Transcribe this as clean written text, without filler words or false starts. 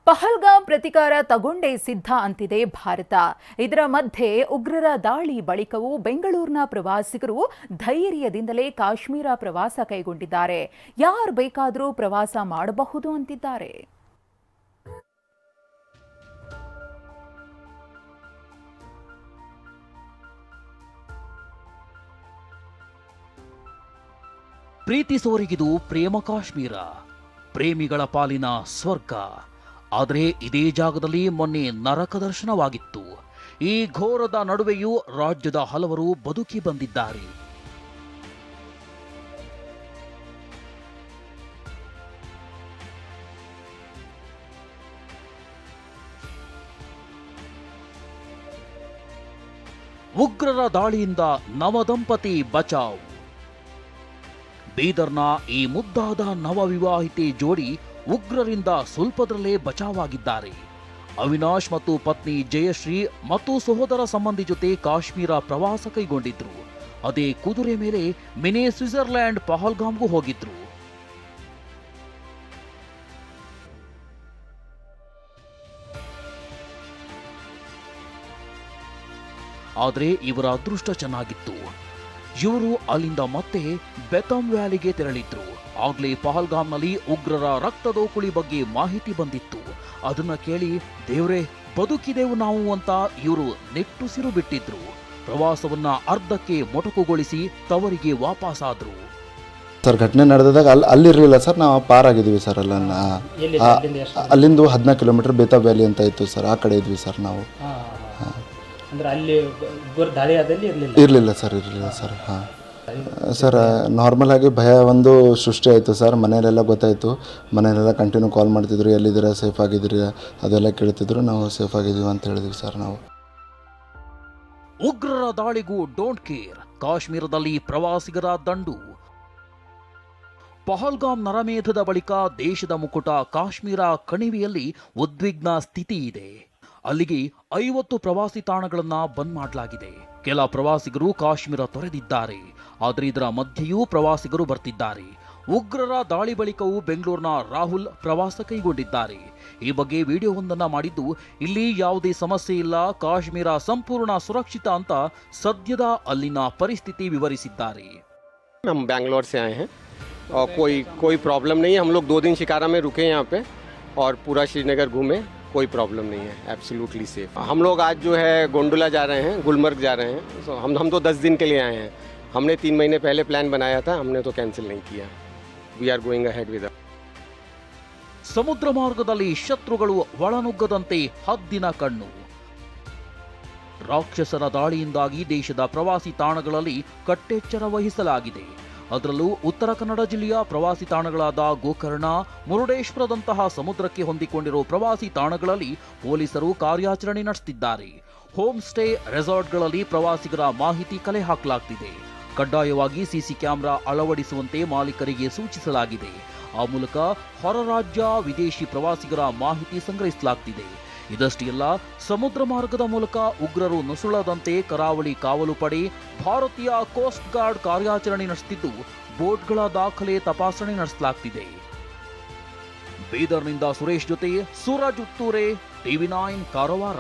ಪಹಲ್ಗಾಮ್ ಪ್ರತಿಕಾರ ತಗೊಂಡೇ ಸಿದ್ಧ ಅಂತಿದೆ ಭಾರತ. ಇದರ ಮಧ್ಯೆ ಉಗ್ರರ ದಾಳಿ ಬಳಿಕವೂ ಬೆಂಗಳೂರಿನ ಪ್ರವಾಸಿಗರು ಧೈರ್ಯದಿಂದಲೇ ಕಾಶ್ಮೀರ ಪ್ರವಾಸ ಕೈಗೊಂಡಿದ್ದಾರೆ. ಯಾರು ಬೇಕಾದರೂ ಪ್ರವಾಸ ಮಾಡಬಹುದು ಅಂತಿದ್ದಾರೆ. ಪ್ರೀತಿಸುವವರಿಗಿದು ಪ್ರೇಮ ಕಾಶ್ಮೀರ, ಪ್ರೇಮಿಗಳ ಪಾಲಿನ ಸ್ವರ್ಗ. ಆದರೆ ಇದೇ ಜಾಗದಲ್ಲಿ ಮೊನ್ನೆ ನರಕ ದರ್ಶನವಾಗಿತ್ತು. ಈ ಘೋರದ ನಡುವೆಯೂ ರಾಜ್ಯದ ಹಲವರು ಬದುಕಿ ಬಂದಿದ್ದಾರೆ. ಉಗ್ರರ ದಾಳಿಯಿಂದ ನವದಂಪತಿ ಬಚಾವ್. ಬೀದರ್ನ ಈ ಮುದ್ದಾದ ನವವಿವಾಹಿತೆ ಜೋಡಿ ಉಗ್ರರಿಂದ ಸ್ವಲ್ಪದರಲ್ಲೇ ಬಚಾವಾಗಿದ್ದಾರೆ. ಅವಿನಾಶ್ ಮತ್ತು ಪತ್ನಿ ಜಯಶ್ರೀ ಮತ್ತು ಸಹೋದರ ಸಂಬಂಧಿ ಜೊತೆ ಕಾಶ್ಮೀರ ಪ್ರವಾಸ ಕೈಗೊಂಡಿದ್ರು. ಅದೇ ಕುದುರೆ ಮೇಲೆ ಮಿನಿ ಸ್ವಿಟ್ಜರ್ಲ್ಯಾಂಡ್ ಪಹಲ್ಗಾಮ್ಗೂ ಹೋಗಿದ್ರು. ಆದರೆ ಇವರ ಅದೃಷ್ಟ ಚೆನ್ನಾಗಿತ್ತು. ಇವರು ಅಲ್ಲಿಂದ ಮತ್ತೆ ಬೆತಮ್ ವ್ಯಾಲಿಗೆ ತೆರಳಿದ್ರು. ಆಗ್ಲೇ ಪಹಲ್ಗಾಮ್ನಲ್ಲಿ ಉಗ್ರರ ರಕ್ತದೋಕುಳಿ ಬಗ್ಗೆ ಮಾಹಿತಿ ಬಂದಿತ್ತು. ಅದನ್ನ ಕೇಳಿ ದೇವ್ರೇ ಬದುಕಿದೆವು ನಾವು ಅಂತ ಇವರು ನಿಟ್ಟುಸಿರು ಬಿಟ್ಟಿದ್ರು. ಪ್ರವಾಸವನ್ನ ಅರ್ಧಕ್ಕೆ ಮೊಟಕುಗೊಳಿಸಿ ತವರಿಗೆ ವಾಪಸ್ಸಾದ್ರು. ಸರ್ ಘಟನೆ ನಡೆದಾಗ ಅಲ್ಲಿರಲಿಲ್ಲ ಸರ್, ನಾವು ಪಾರಾಗಿದ್ವಿ ಸರ್. ಅಲ್ಲಿಂದ 14 ಕಿಲೋಮೀಟರ್ ಬೇತಾ ವ್ಯಾಲಿ ಅಂತ ಇತ್ತು ಸರ್, ಆ ಕಡೆ ಇದ್ವಿ ಸರ್ ನಾವು. ಇರಲಿಲ್ಲ ಸರ್. ಹಾಂ ಸರ್, ನಾರ್ಮಲ್ ಆಗಿ ಭಯ ಒಂದು ಸೃಷ್ಟಿ ಆಯಿತು ಸರ್. ಮನೆಯಲ್ಲೆಲ್ಲ ಗೊತ್ತಾಯಿತು. ಮನೆಯಲ್ಲೆಲ್ಲ ಕಂಟಿನ್ಯೂ ಕಾಲ್ ಮಾಡ್ತಿದ್ರು, ಎಲ್ಲಿದ್ದೀರಾ, ಸೇಫ್ ಆಗಿದ್ದೀರಿ ಅದೆಲ್ಲ ಕೇಳ್ತಿದ್ರು. ನಾವು ಸೇಫ್ ಆಗಿದ್ದೀವಿ ಅಂತ ಹೇಳಿದ್ವಿ ಸರ್ ನಾವು. ಉಗ್ರರ ದಾಳಿಗೂ ಡೋಂಟ್ ಕೇರ್, ಕಾಶ್ಮೀರದಲ್ಲಿ ಪ್ರವಾಸಿಗರ ದಂಡು. ಪಹಲ್ಗಾಮ್ ನರಮೇಧದ ಬಳಿಕ ದೇಶದ ಮುಕುಟ ಕಾಶ್ಮೀರ ಕಣಿವೆಯಲ್ಲಿ ಉದ್ವಿಗ್ನ ಸ್ಥಿತಿ ಇದೆ. ಅಲ್ಲಿಗೆ 50 ಪ್ರವಾಸಿ ತಾಣಗಳನ್ನ ಬಂದ್ ಮಾಡಲಾಗಿದೆ. ಕೆಲ ಪ್ರವಾಸಿಗರು ಕಾಶ್ಮೀರ ತೊರೆದಿದ್ದಾರೆ. ಆದರೆ ಇದರ ಮಧ್ಯೆಯೂ ಪ್ರವಾಸಿಗರು ಬರ್ತಿದ್ದಾರೆ. ಉಗ್ರರ ದಾಳಿ ಬಳಿಕವೂ ಬೆಂಗಳೂರಿನ ರಾಹುಲ್ ಪ್ರವಾಸ ಕೈಗೊಂಡಿದ್ದಾರೆ. ಈ ಬಗ್ಗೆ ವಿಡಿಯೋವೊಂದನ್ನ ಮಾಡಿದ್ದು, ಇಲ್ಲಿ ಯಾವುದೇ ಸಮಸ್ಯೆ ಇಲ್ಲ, ಕಾಶ್ಮೀರ ಸಂಪೂರ್ಣ ಸುರಕ್ಷಿತ ಅಂತ ಸದ್ಯದ ಅಲ್ಲಿನ ಪರಿಸ್ಥಿತಿ ವಿವರಿಸಿದ್ದಾರೆ. हम बैंगलोर से आए हैं और कोई प्रॉब्लम नहीं है. हम लोग 2 दिन शिकारा में रुके यहाँ पे और पूरा श्रीनगर घूमे. कोई प्रॉब्लम नहीं है, एब्सोल्युटली सेफ. हम लोग आज जो है गोंडुला जा रहे हैं, गुलमर्ग जा रहे हैं. so, हम तो 10 दिन के लिए आए हैं. हमने 3 महीने पहले प्लान बनाया था, हमने तो कैंसिल नहीं किया. We are going ahead with. ಸಮುದ್ರ ಮಾರ್ಗದಲ್ಲಿ ಶತ್ರುಗಳು ಒಳನುಗ್ಗದಂತೆ ಹದ್ದಿನ ಕಣ್ಣು. ರಾಕ್ಷಸರ ದಾಳಿಯಿಂದಾಗಿ ದೇಶದ ಪ್ರವಾಸಿ ತಾಣಗಳಲ್ಲಿ ಕಟ್ಟೆಚ್ಚರ ವಹಿಸಲಾಗಿದೆ. ಅದರಲ್ಲೂ ಉತ್ತರ ಕನ್ನಡ ಜಿಲ್ಲೆಯ ಪ್ರವಾಸಿ ತಾಣಗಳಾದ ಗೋಕರ್ಣ, ಮುರುಡೇಶ್ವರದಂತಹ ಸಮುದ್ರಕ್ಕೆ ಹೊಂದಿಕೊಂಡಿರುವ ಪ್ರವಾಸಿ ತಾಣಗಳಲ್ಲಿ ಪೊಲೀಸರು ಕಾರ್ಯಾಚರಣೆ ನಡೆಸುತ್ತಿದ್ದಾರೆ. ಹೋಮ್ ಸ್ಟೇ ರೆಸಾರ್ಟ್ಗಳಲ್ಲಿ ಪ್ರವಾಸಿಗರ ಮಾಹಿತಿ ಕಲೆ ಹಾಕಲಾಗುತ್ತಿದೆ. ಕಡ್ಡಾಯವಾಗಿ ಸಿಸಿ ಕ್ಯಾಮೆರಾ ಅಳವಡಿಸುವಂತೆ ಮಾಲೀಕರಿಗೆ ಸೂಚಿಸಲಾಗಿದೆ. ಆ ಮೂಲಕ ಹೊರ ರಾಜ್ಯ, ವಿದೇಶಿ ಪ್ರವಾಸಿಗರ ಮಾಹಿತಿ ಸಂಗ್ರಹಿಸಲಾಗುತ್ತಿದೆ. ಇದಷ್ಟೇ ಅಲ್ಲ, ಸಮುದ್ರ ಮಾರ್ಗದ ಮೂಲಕ ಉಗ್ರರು ನುಸುಳದಂತೆ ಕರಾವಳಿ ಕಾವಲು ಪಡೆ, ಭಾರತೀಯ ಕೋಸ್ಟ್ ಗಾರ್ಡ್ ಕಾರ್ಯಾಚರಣೆ ನಡೆಸುತ್ತಿದ್ದು, ಬೋಟ್ಗಳ ದಾಖಲೆ ತಪಾಸಣೆ ನಡೆಸಲಾಗುತ್ತಿದೆ. ಬೀದರ್ನಿಂದ ಸುರೇಶ್ ಜೊತೆ ಸೂರಜ್ ಉತ್ತೂರೆ, TV9 ಕಾರವಾರ.